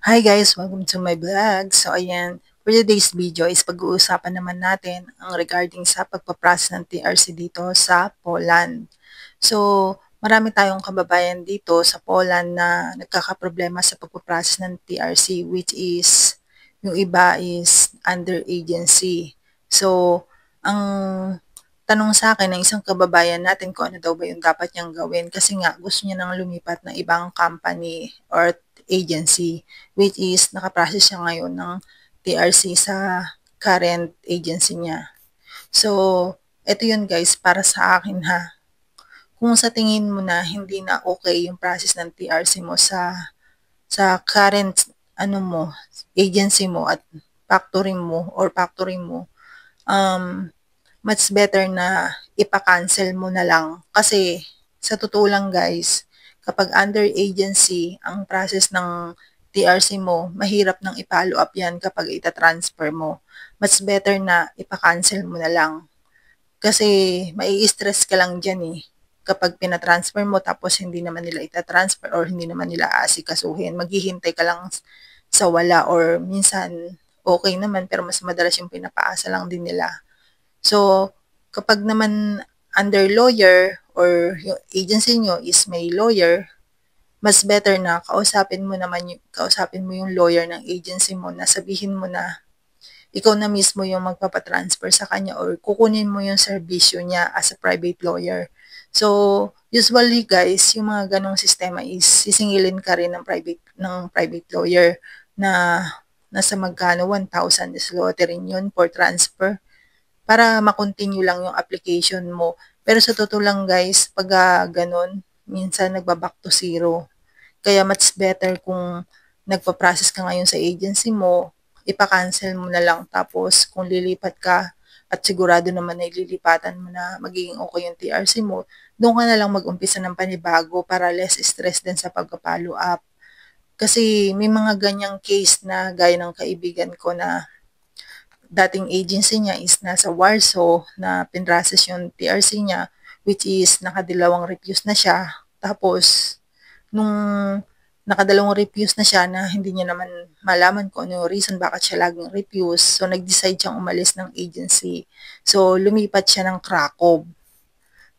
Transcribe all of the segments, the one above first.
Hi guys! Welcome to my vlog. So ayan, for today's video is pag-uusapan naman natin ang regarding sa pagpaprocess ng TRC dito sa Poland. So marami tayong kababayan dito sa Poland na nagkakaproblema sa pagpaprocess ng TRC, which is yung iba is under agency. So ang tanong sa akin ng isang kababayan natin kung ano daw ba yung dapat niyang gawin kasi nga gusto niya nang lumipat ng ibang company or agency, which is naka-process siya ngayon ng TRC sa current agency niya. So, eto yun guys para sa akin ha. Kung sa tingin mo na hindi na okay yung process ng TRC mo sa current ano mo, agency mo at factory mo, much better na ipa-cancel mo na lang. Kasi sa totoo lang guys, kapag under agency ang process ng TRC mo, mahirap nang i-follow up yan kapag ita-transfer mo. Much better na ipa-cancel mo na lang. Kasi mai-stress ka lang dyan eh. Kapag pina-transfer mo tapos hindi naman nila ita-transfer or hindi naman nila aasikasuhin, maghihintay ka lang sa wala or minsan okay naman pero mas madalas yung pinapaasa lang din nila. So, kapag naman under lawyer or yung agency nyo is may lawyer, mas better na kausapin mo yung lawyer ng agency mo na sabihin mo na ikaw na mismo yung magpapatransfer sa kanya or kukunin mo yung serbisyo niya as a private lawyer. So, usually guys, yung mga ganong sistema is sisingilin ka rin ng private lawyer na nasa magkano 1,000 zloty rin yun for transfer para ma-continue lang yung application mo. Pero sa totoo lang guys, pag ganun, minsan nagba-back to zero. Kaya much better kung nagpa-process ka ngayon sa agency mo, ipa-cancel mo na lang tapos kung lilipat ka at sigurado naman na ililipatan mo na magiging okay yung TRC mo, doon ka na lang mag-umpisa ng panibago para less stress din sa pagpa-follow up. Kasi may mga ganyang case na gaya ng kaibigan ko na dating agency niya is nasa Warsaw na pinrases yung TRC niya, which is nakadalawang refuse na siya. Tapos, nung nakadalawang refuse na siya na hindi niya naman malaman kung ano yung reason bakit siya laging refuse. So, nag-decide siyang umalis ng agency. So, lumipat siya ng Krakow.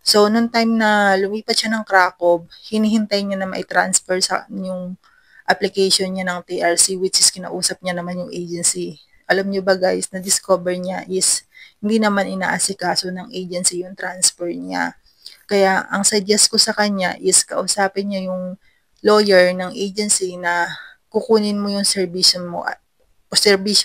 So, nung time na lumipat siya ng Krakow, hinihintay niya na mai-transfer sa yung application niya ng TRC, which is kinausap niya naman yung agency. Alam niyo ba guys, na-discover niya is hindi naman inaasikaso ng agency yung transfer niya. Kaya ang suggest ko sa kanya is kausapin niya yung lawyer ng agency na kukunin mo yung serbisyo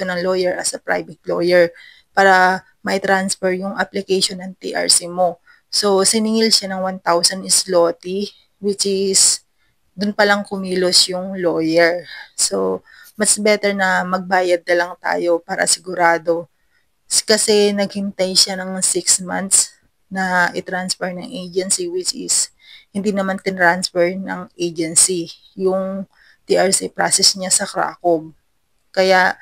ng lawyer as a private lawyer para may transfer yung application ng TRC mo. So, siningil siya ng 1,000 zloty, which is dun palang kumilos yung lawyer. So, mas better na magbayad na lang tayo para sigurado. Kasi naghintay siya ng 6 months na i-transfer ng agency, which is hindi naman tinransfer ng agency yung TRC process niya sa Krakow. Kaya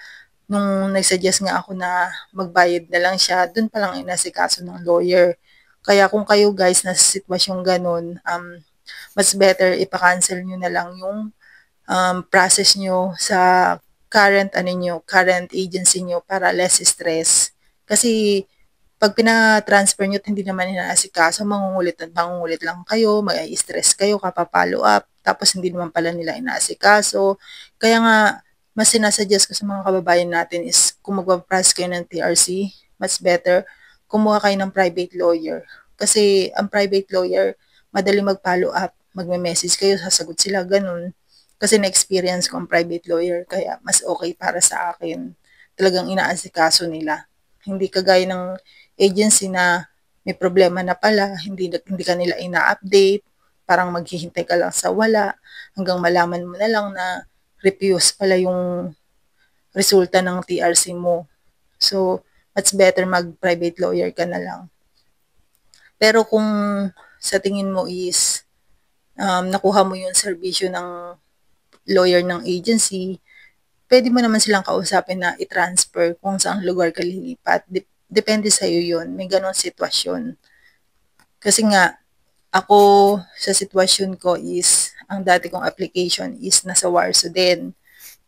nung nag-suggest nga ako na magbayad na lang siya, dun pa lang inasikaso ng lawyer. Kaya kung kayo guys nasa sitwasyong ganun, mas better ipa-cancel nyo na lang yung process nyo sa current agency nyo para less stress. Kasi pag pina-transfer nyo at hindi naman inaasikaso, mangungulit at mangungulit lang kayo, mag-stress kayo, kapapalo up, tapos hindi naman pala nila inaasikaso. Kaya nga, mas sinasuggest ko sa mga kababayan natin is kung magpa-process kayo ng TRC, much better, kumuha kayo ng private lawyer. Kasi ang private lawyer, madali mag-follow up, magme-message kayo, sasagot sila, ganun. Kasi na-experience ko ang private lawyer, kaya mas okay para sa akin. Talagang inaasikaso nila. Hindi kagaya ng agency na may problema na pala, hindi ka nila ina-update, parang maghihintay ka lang sa wala, hanggang malaman mo na lang na refuse pala yung resulta ng TRC mo. So, much better mag-private lawyer ka na lang. Pero kung sa tingin mo is nakuha mo yung serbisyo ng lawyer ng agency, pwede mo naman silang kausapin na i-transfer kung saang lugar ka lilipat. Depende sa'yo yun. May ganon sitwasyon. Kasi nga, ako sa sitwasyon ko is, ang dati kong application is nasa Warsaw din.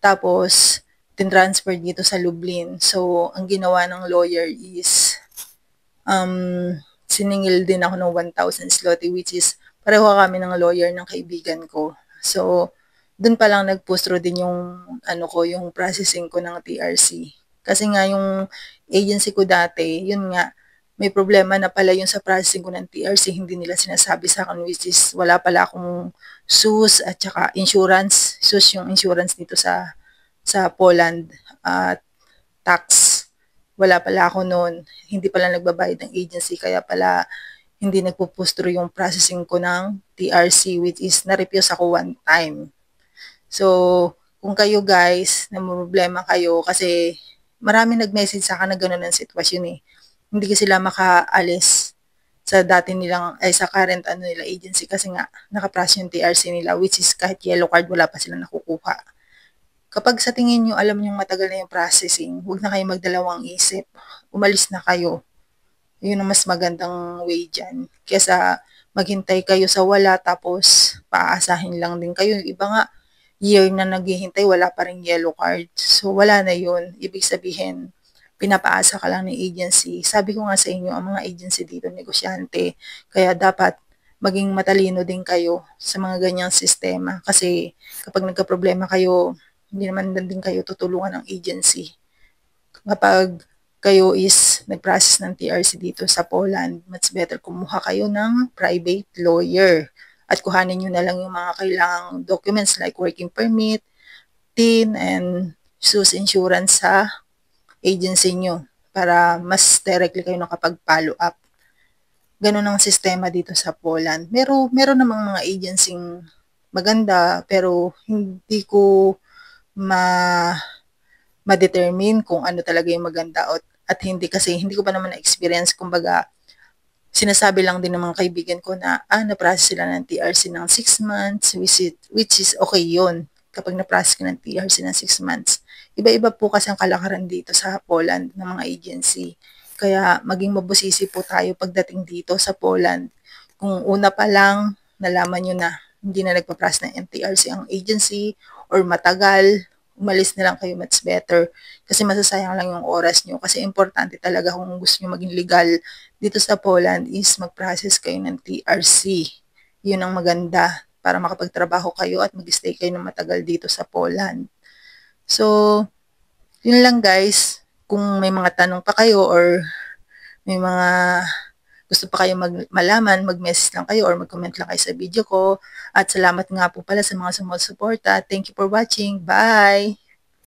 Tapos, tinransfer dito sa Lublin. So, ang ginawa ng lawyer is, siningil din ako ng 1,000 zloty, which is, pareho kami ng lawyer ng kaibigan ko. So, dun pa lang nagpustro din yung, yung processing ko ng TRC. Kasi nga yung agency ko dati, yun nga, may problema na pala yun sa processing ko ng TRC, hindi nila sinasabi sa akin, which is wala pala akong SUS at saka insurance. SUS yung insurance dito sa Poland at tax. Wala pala ako noon. Hindi pala nagbabayad ng agency kaya pala hindi nagpupustro yung processing ko ng TRC, which is na-refuse ako one time. So, kung kayo guys, na problema kayo kasi marami nag-message sa akin na gano'n ang sitwasyon eh. Hindi kasi sila makaalis sa dati nilang, ay sa current nila agency kasi nga nakaprocess yung TRC nila, which is kahit yellow card wala pa sila nakukuha. Kapag sa tingin nyo alam nyo matagal na yung processing, huwag na kayo magdalawang isip. Umalis na kayo. Yun ang mas magandang way dyan. Kesa maghintay kayo sa wala tapos paaasahin lang din kayo. Yung iba nga, year na naghihintay, wala pa rin yellow card. So, wala na yun. Ibig sabihin, pinapaasa ka lang ng agency. Sabi ko nga sa inyo, ang mga agency dito, negosyante. Kaya dapat maging matalino din kayo sa mga ganyang sistema. Kasi kapag nagka-problema kayo, hindi naman din kayo tutulungan ng agency. Kapag kayo is nag-process ng TRC dito sa Poland, much better kumuha kayo ng private lawyer at kuhanin nyo na lang yung mga kailangang documents like working permit, TIN, and SUS insurance sa agency nyo para mas directly kayo nakapag-follow up. Ganun ang sistema dito sa Poland. Meron namang mga agency maganda pero hindi ko ma-determine kung ano talaga yung maganda at hindi kasi hindi ko pa naman na-experience. Kumbaga, sinasabi lang din ng mga kaibigan ko na na-process sila ng TRC ng 6 months, which is okay yun kapag na-process ka ng TRC ng 6 months. Iba-iba po kasi ang kalakaran dito sa Poland ng mga agency. Kaya maging mabusisi po tayo pagdating dito sa Poland. Kung una pa lang, nalaman nyo na hindi na nagpa-process ng TRC ang agency or matagal, umalis na lang kayo, much better. Kasi masasayang lang yung oras nyo. Kasi importante talaga kung gusto nyo maging legal dito sa Poland is mag-process kayo ng TRC. Yun ang maganda para makapagtrabaho kayo at mag-stay kayo ng matagal dito sa Poland. So, yun lang guys. Kung may mga tanong pa kayo or may mga gusto pa kayo malaman, mag-message lang kayo or mag-comment lang kayo sa video ko. At salamat nga po pala sa mga sumusuporta. Thank you for watching. Bye!